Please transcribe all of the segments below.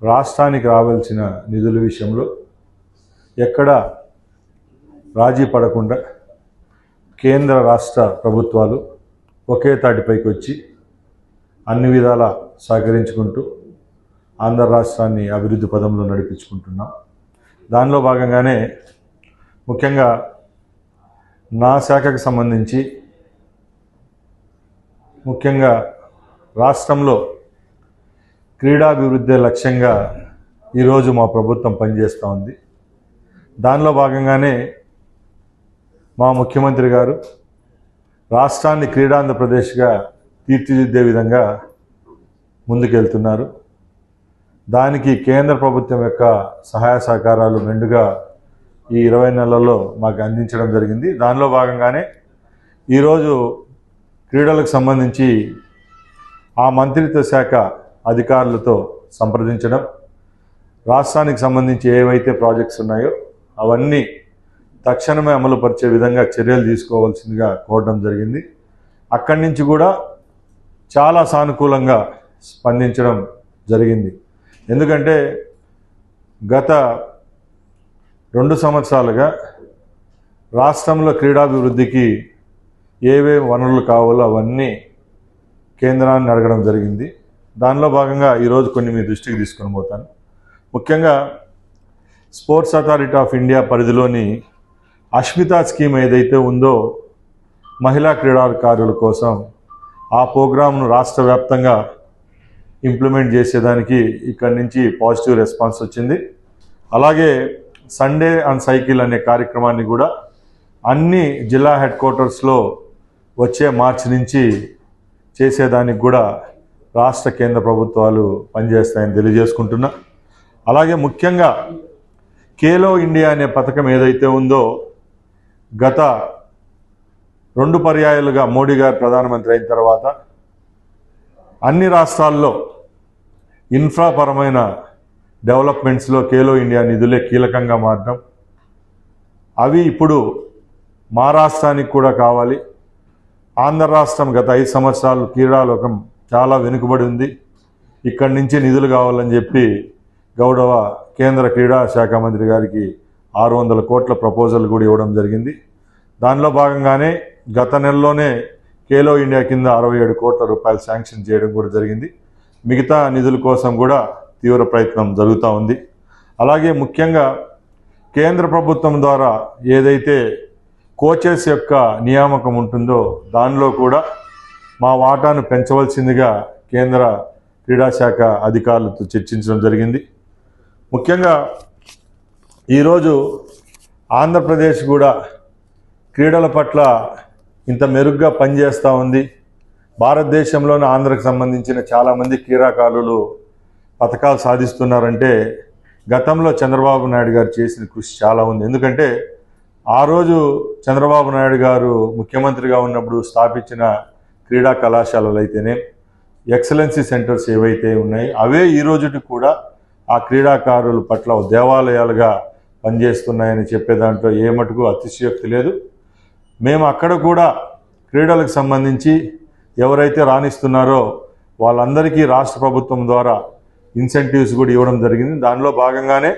రాష్ట్రానికి రావాల్సిన నిధుల విషయంలో ఎక్కడ రాజీ పడకుండా కేంద్ర రాష్ట్ర ప్రభుత్వాలు ఒకే తాటిపైకి వచ్చి అన్ని విధాల సహకరించుకుంటూ ఆంధ్ర రాష్ట్రాన్ని అభివృద్ధి పదంలో నడిపించుకుంటున్నాం. దానిలో భాగంగానే ముఖ్యంగా నా శాఖకు సంబంధించి ముఖ్యంగా రాష్ట్రంలో క్రీడాభివృద్ధి లక్ష్యంగా ఈరోజు మా ప్రభుత్వం పనిచేస్తూ ఉంది. దానిలో భాగంగానే మా ముఖ్యమంత్రి గారు రాష్ట్రాన్ని క్రీడాంధ్రప్రదేశ్గా తీర్చిదిద్దే విధంగా ముందుకెళ్తున్నారు. దానికి కేంద్ర ప్రభుత్వం యొక్క సహాయ సహకారాలు మెండుగా ఈ 20 నెలల్లో మాకు అందించడం జరిగింది. దానిలో భాగంగానే ఈరోజు క్రీడలకు సంబంధించి ఆ మంత్రిత్వ శాఖ అధికారులతో సంప్రదించడం, రాష్ట్రానికి సంబంధించి ఏవైతే ప్రాజెక్ట్స్ ఉన్నాయో అవన్నీ తక్షణమే అమలుపరిచే విధంగా చర్యలు తీసుకోవాల్సిందిగా కోరడం జరిగింది. అక్కడి నుంచి కూడా చాలా సానుకూలంగా స్పందించడం జరిగింది. ఎందుకంటే గత 2 సంవత్సరాలుగా రాష్ట్రంలో క్రీడాభివృద్ధికి ఏవేవి వనరులు కావాలో అవన్నీ కేంద్రాన్ని అడగడం జరిగింది. దానిలో భాగంగా ఈరోజు కొన్ని మీ దృష్టికి తీసుకొని పోతాను. ముఖ్యంగా స్పోర్ట్స్ అథారిటీ ఆఫ్ ఇండియా పరిధిలోని అష్మితా స్కీమ్ ఏదైతే ఉందో మహిళా క్రీడాకారుల కోసం ఆ ప్రోగ్రామ్ను రాష్ట్ర వ్యాప్తంగా ఇంప్లిమెంట్ చేసేదానికి ఇక్కడి నుంచి పాజిటివ్ రెస్పాన్స్ వచ్చింది. అలాగే సండే ఆన్ సైకిల్ అనే కార్యక్రమాన్ని కూడా అన్ని జిల్లా హెడ్ క్వార్టర్స్లో వచ్చే మార్చి నుంచి చేసేదానికి కూడా రాష్ట్ర కేంద్ర ప్రభుత్వాలు పనిచేస్తాయని తెలియజేసుకుంటున్నా. అలాగే ముఖ్యంగా ఖేలో ఇండియా అనే పథకం ఏదైతే ఉందో గత 2 పర్యాయాలుగా మోడీ గారు ప్రధానమంత్రి అయిన తర్వాత అన్ని రాష్ట్రాల్లో ఇన్ఫ్రాపరమైన డెవలప్మెంట్స్లో ఖేలో ఇండియా నిధులే కీలకంగా మారడం, అవి ఇప్పుడు మా రాష్ట్రానికి కూడా కావాలి. ఆంధ్ర రాష్ట్రం గత 5 సంవత్సరాలు క్రీడాలోకం చాలా వెనుకబడి ఉంది. ఇక్కడి నుంచి నిధులు కావాలని చెప్పి గౌరవ కేంద్ర క్రీడా శాఖ మంత్రి గారికి 600 కోట్ల ప్రపోజల్ కూడా ఇవ్వడం జరిగింది. దానిలో భాగంగానే గత నెలలోనే ఖేలో ఇండియా కింద 67 కోట్ల రూపాయలు శాంక్షన్ చేయడం కూడా జరిగింది. మిగతా నిధుల కోసం కూడా తీవ్ర ప్రయత్నం జరుగుతూ ఉంది. అలాగే ముఖ్యంగా కేంద్ర ప్రభుత్వం ద్వారా ఏదైతే కోచెస్ యొక్క నియామకం ఉంటుందో దానిలో కూడా మా వాటాను పెంచవలసిందిగా కేంద్ర క్రీడాశాఖ అధికారులతో చర్చించడం జరిగింది. ముఖ్యంగా ఈరోజు ఆంధ్రప్రదేశ్ కూడా క్రీడల పట్ల ఇంత మెరుగ్గా పనిచేస్తూ ఉంది. భారతదేశంలోని ఆంధ్రకు సంబంధించిన చాలామంది క్రీడాకారులు పథకాలు సాధిస్తున్నారంటే గతంలో చంద్రబాబు నాయుడు గారు చేసిన కృషి చాలా ఉంది. ఎందుకంటే ఆ రోజు చంద్రబాబు నాయుడు గారు ముఖ్యమంత్రిగా ఉన్నప్పుడు స్థాపించిన క్రీడా కళాశాలలు అయితేనే, ఎక్సలెన్సీ సెంటర్స్ ఏవైతే ఉన్నాయో అవే ఈ రోజుకి కూడా ఆ క్రీడాకారుల పట్ల దేవాలయాలుగా పనిచేస్తున్నాయని చెప్పే దాంట్లో ఏ మటుకు అతిశయోక్తి లేదు. మేము అక్కడ కూడా క్రీడలకు సంబంధించి ఎవరైతే రాణిస్తున్నారో వాళ్ళందరికీ రాష్ట్ర ప్రభుత్వం ద్వారా ఇన్సెంటివ్స్ కూడా ఇవ్వడం జరిగింది. దానిలో భాగంగానే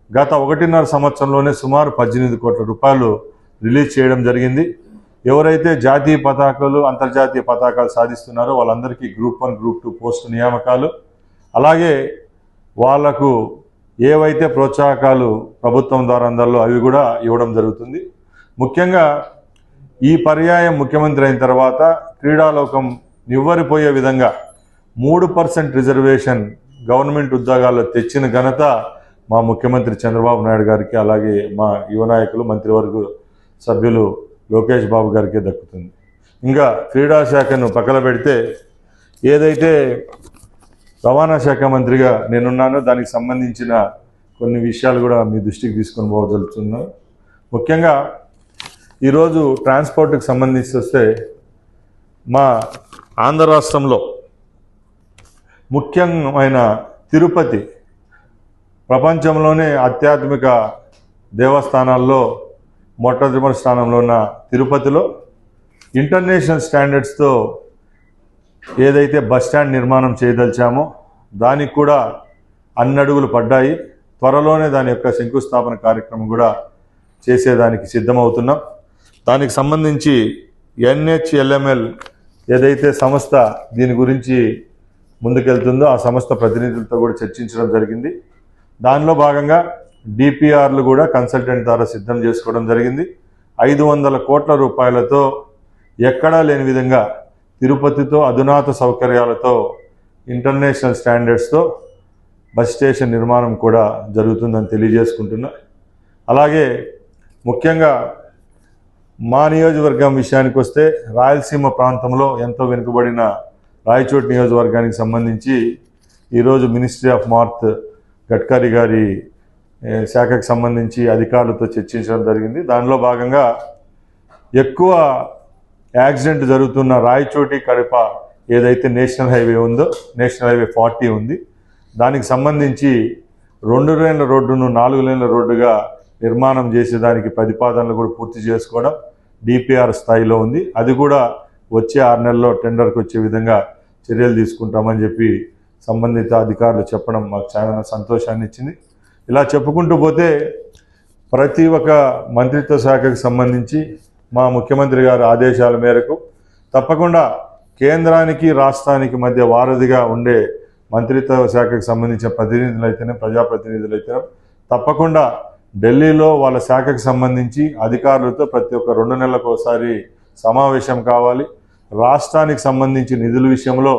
గత 1.5 సంవత్సరంలోనే సుమారు 18 కోట్ల రూపాయలు రిలీజ్ చేయడం జరిగింది. ఎవరైతే జాతీయ పతాకాలు, అంతర్జాతీయ పతాకాలు సాధిస్తున్నారో వాళ్ళందరికీ గ్రూప్ 1, గ్రూప్ 2 పోస్టు నియామకాలు, అలాగే వాళ్లకు ఏవైతే ప్రోత్సాహకాలు ప్రభుత్వం ద్వారా అందాలో అవి కూడా ఇవ్వడం జరుగుతుంది. ముఖ్యంగా ఈ పర్యాయం ముఖ్యమంత్రి అయిన తర్వాత క్రీడాలోకం నివ్వరిపోయే విధంగా 3% రిజర్వేషన్ గవర్నమెంట్ ఉద్యోగాల్లో తెచ్చిన ఘనత మా ముఖ్యమంత్రి చంద్రబాబు నాయుడు గారికి, అలాగే మా యువ నాయకులు మంత్రివర్గ సభ్యులు లోకేష్ బాబు గారికి దక్కుతుంది. ఇంకా క్రీడా శాఖను పక్కన పెడితే ఏదైతే రవాణా శాఖ మంత్రిగా నేనున్నానో దానికి సంబంధించిన కొన్ని విషయాలు కూడా మీ దృష్టికి తీసుకొని పోగలుగుతున్నాను. ముఖ్యంగా ఈరోజు ట్రాన్స్పోర్ట్కి సంబంధించి వస్తే మా ఆంధ్ర రాష్ట్రంలో ముఖ్యమైన తిరుపతి ప్రపంచంలోనే ఆధ్యాత్మిక దేవస్థానాల్లో మొట్టమొదటి స్థానంలో ఉన్న తిరుపతిలో ఇంటర్నేషనల్ స్టాండర్డ్స్తో ఏదైతే బస్ స్టాండ్ నిర్మాణం చేయదలిచామో దానికి కూడా అన్ని అడుగులు పడ్డాయి. త్వరలోనే దాని యొక్క శంకుస్థాపన కార్యక్రమం కూడా చేసేదానికి సిద్ధమవుతున్నాం. దానికి సంబంధించి NHLML ఏదైతే సంస్థ దీని గురించి ముందుకెళ్తుందో ఆ సంస్థ ప్రతినిధులతో కూడా చర్చించడం జరిగింది. దానిలో భాగంగా DPRలు కూడా కన్సల్టెంట్ ద్వారా సిద్ధం చేసుకోవడం జరిగింది. 500 కోట్ల రూపాయలతో ఎక్కడా లేని విధంగా తిరుపతితో అధునాత సౌకర్యాలతో ఇంటర్నేషనల్ స్టాండర్డ్స్తో బస్ స్టేషన్ నిర్మాణం కూడా జరుగుతుందని తెలియజేసుకుంటున్నా. అలాగే ముఖ్యంగా మా నియోజకవర్గం విషయానికి వస్తే రాయలసీమ ప్రాంతంలో ఎంతో వెనుకబడిన రాయచోటి నియోజకవర్గానికి సంబంధించి ఈరోజు మినిస్ట్రీ ఆఫ్ మార్త్ గడ్కరీ గారి శాఖకు సంబంధించి అధికారులతో చర్చించడం జరిగింది. దానిలో భాగంగా ఎక్కువ యాక్సిడెంట్ జరుగుతున్న రాయచోటి కడప ఏదైతే నేషనల్ హైవే ఉందో, నేషనల్ హైవే 40 ఉంది, దానికి సంబంధించి 2 లేన్ల రోడ్డును 4 లేన్ల రోడ్డుగా నిర్మాణం చేసేదానికి ప్రతిపాదనలు కూడా పూర్తి చేసుకోవడం DPR స్థాయిలో ఉంది. అది కూడా వచ్చే 6 నెలల్లో టెండర్కి వచ్చే విధంగా చర్యలు తీసుకుంటామని చెప్పి సంబంధిత అధికారులు చెప్పడం మాకు చాలా సంతోషాన్ని ఇచ్చింది. ఇలా చెప్పుకుంటూ పోతే ప్రతి ఒక్క మంత్రిత్వ శాఖకు సంబంధించి మా ముఖ్యమంత్రి గారి ఆదేశాల మేరకు తప్పకుండా కేంద్రానికి రాష్ట్రానికి మధ్య వారధిగా ఉండే మంత్రిత్వ శాఖకు సంబంధించిన ప్రతినిధులైతేనే ప్రజాప్రతినిధులైతేనే తప్పకుండా ఢిల్లీలో వాళ్ళ శాఖకు సంబంధించి అధికారులతో ప్రతి ఒక్క 2 నెలలకు ఒకసారి సమావేశం కావాలి. రాష్ట్రానికి సంబంధించి నిధుల విషయంలో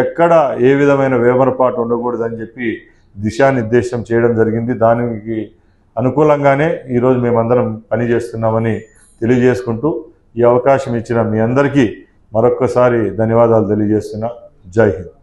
ఎక్కడ ఏ విధమైన వేమరపాటు ఉండకూడదని చెప్పి దిశానిర్దేశం చేయడం జరిగింది. దానికి అనుకూలంగానే ఈరోజు మేమందరం పనిచేస్తున్నామని తెలియజేసుకుంటూ ఈ అవకాశం ఇచ్చిన మీ అందరికీ మరొక్కసారి ధన్యవాదాలు తెలియజేస్తున్నా. జై హింద్.